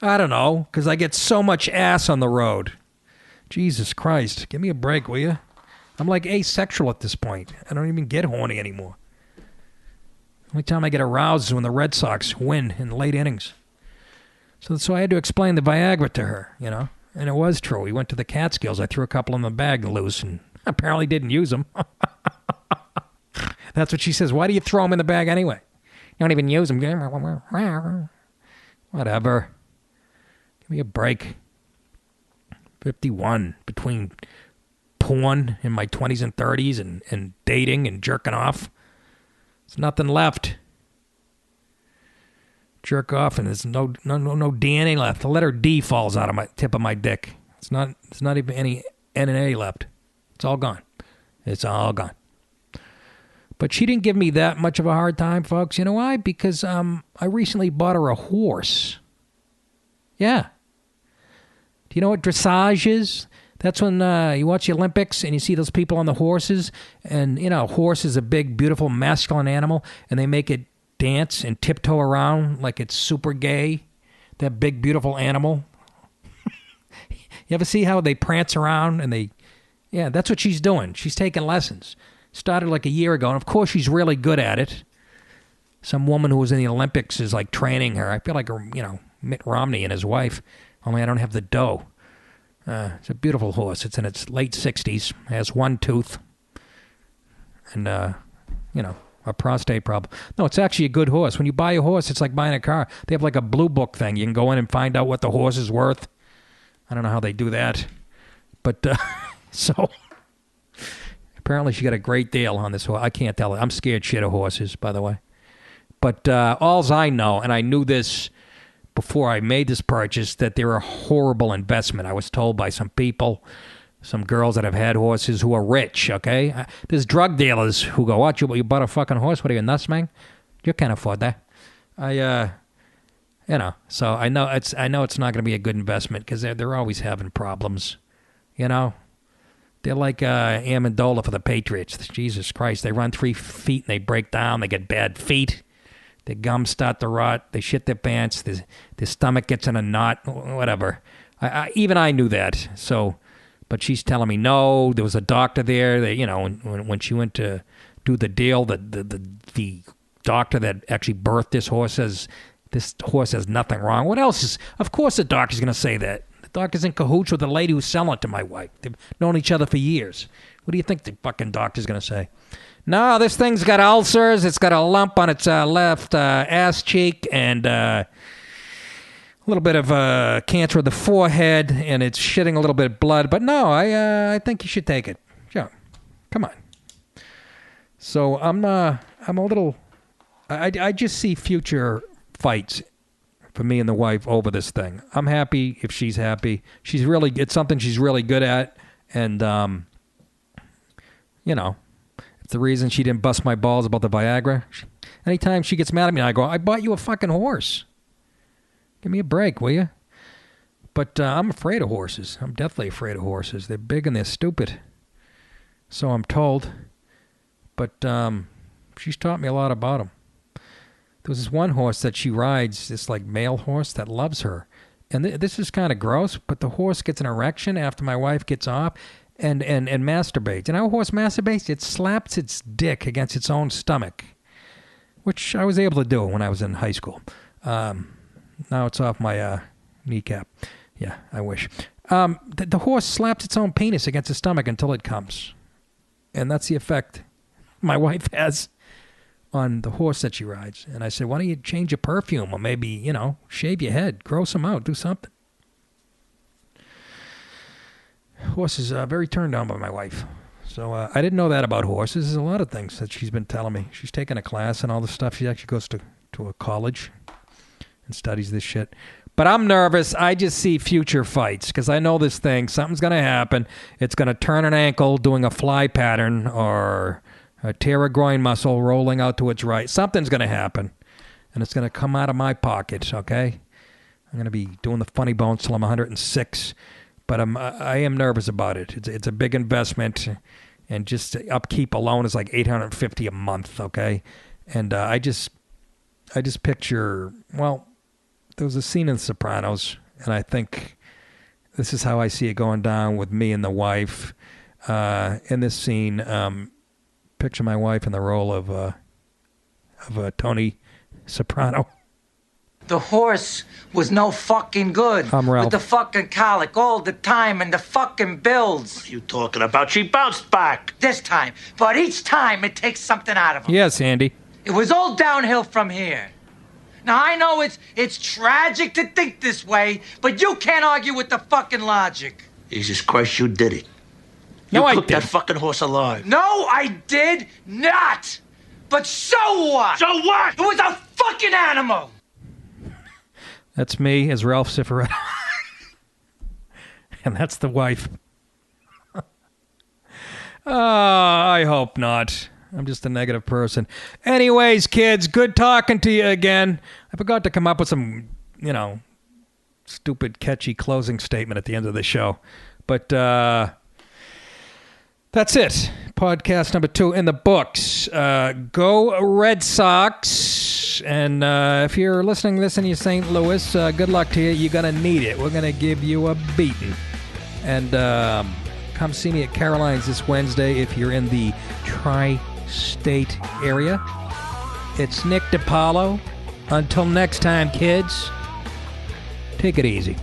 Speaker 1: I don't know, because I get so much ass on the road. Jesus Christ, give me a break, will you? I'm like asexual at this point. I don't even get horny anymore. The only time I get aroused is when the Red Sox win in the late innings. So I had to explain the Viagra to her, and it was true. We went to the Catskills. I threw a couple in the bag loose and apparently didn't use them. That's what she says. Why do you throw them in the bag anyway? You don't even use them. Whatever. Give me a break. 51, between porn in my 20s and 30s and dating and jerking off. There's nothing left. Jerk off and there's no DNA left. The letter D falls out of my tip of my dick. It's not even any N and A left. It's all gone. It's all gone. But she didn't give me that much of a hard time, folks. You know why? Because I recently bought her a horse. Yeah. Do you know what dressage is? That's when you watch the Olympics and you see those people on the horses. And, a horse is a big, beautiful, masculine animal. And they make it dance and tiptoe around like it's super gay. That big, beautiful animal. You ever see how they prance around? And yeah, that's what she's doing. She's taking lessons. Started like a year ago. And, of course, she's really good at it. Some woman who was in the Olympics is, like, training her. I feel like, Mitt Romney and his wife. Only I don't have the dough. It's a beautiful horse. It's in its late 60s. Has one tooth. And, a prostate problem. No, it's actually a good horse. When you buy a horse, it's like buying a car. They have like a blue book thing. You can go in and find out what the horse is worth. I don't know how they do that. But, so, apparently she got a great deal on this horse. I can't tell it. I'm scared shit of horses, by the way. But alls I know, and I knew this before I made this purchase, that they're a horrible investment. I was told by some people, some girls that have had horses who are rich, okay? There's drug dealers who go, what, you bought a fucking horse? What are you, nuts, man? You can't afford that. So I know it's not going to be a good investment because they're always having problems, They're like Amendola for the Patriots. Jesus Christ, they run 3 feet and they break down. They get bad feet. Their gums start to rot. They shit their pants. Their stomach gets in a knot. Whatever. Even I knew that. So, but she's telling me no. There was a doctor there. That when she went to do the deal, the doctor that actually birthed this horse says this horse has nothing wrong. What else is? Of course, the doctor's going to say that. The doctor's in cahoots with the lady who's selling it to my wife. They've known each other for years. What do you think the fucking doctor's going to say? No, this thing's got ulcers. It's got a lump on its left ass cheek, and little bit of cancer of the forehead, and it's shitting a little bit of blood. But no, I think you should take it. Yeah, come on. So I'm a little. I just see future fights for me and the wife over this thing. I'm happy if she's happy. It's something she's really good at, and it's the reason she didn't bust my balls about the Viagra. Anytime she gets mad at me, I go, I bought you a fucking horse. Give me a break, will you? But I'm afraid of horses. I'm definitely afraid of horses. They're big and they're stupid. So I'm told. But she's taught me a lot about them. There was this one horse that she rides, this like male horse that loves her. And this is kind of gross, but the horse gets an erection after my wife gets off and masturbates. And how a horse masturbates? It slaps its dick against its own stomach, which I was able to do when I was in high school. Now it's off my kneecap. Yeah, I wish. The horse slaps its own penis against its stomach until it comes. And that's the effect my wife has on the horse that she rides. And I said, why don't you change your perfume or maybe, shave your head, grow some out, do something. Horse is very turned on by my wife. So I didn't know that about horses. There's a lot of things that she's been telling me. She's taken a class and all this stuff. She actually goes to a college and studies this shit. But I'm nervous. I just see future fights because I know this thing. Something's going to happen. It's going to turn an ankle doing a fly pattern or tear a groin muscle rolling out to its right. Something's going to happen. And it's going to come out of my pocket, okay? I'm going to be doing the funny bones till I'm 106. But I am nervous about it. It's a big investment. And just upkeep alone is like $850 a month, okay? And I just picture, well, there was a scene in The Sopranos, and I think this is how I see it going down with me and the wife. In this scene, picture my wife in the role of Tony Soprano.
Speaker 3: The horse was no fucking good.
Speaker 1: I'm Ralph.
Speaker 3: With the fucking colic all the time and the fucking bills.
Speaker 4: What are you talking about? She bounced back.
Speaker 3: This time. But each time it takes something out of him.
Speaker 1: Yes, Andy.
Speaker 3: It was all downhill from here. Now, I know it's tragic to think this way, but you can't argue with the fucking logic.
Speaker 4: Jesus Christ, you did it.
Speaker 1: No, I
Speaker 4: cooked
Speaker 1: didn't.
Speaker 4: that fucking horse alive.
Speaker 3: No, I did not. But so what?
Speaker 4: So what?
Speaker 3: It was a fucking animal.
Speaker 1: That's me as Ralph Cifaretto. And that's the wife. I hope not. I'm just a negative person. Anyways, kids, good talking to you again. I forgot to come up with some, stupid, catchy closing statement at the end of the show. But that's it. Podcast number 2 in the books. Go Red Sox. And if you're listening to this in St. Louis, good luck to you. You're going to need it. We're going to give you a beating. And come see me at Caroline's this Wednesday if you're in the tri-state area. It's Nick DiPaolo. Until next time, kids, take it easy.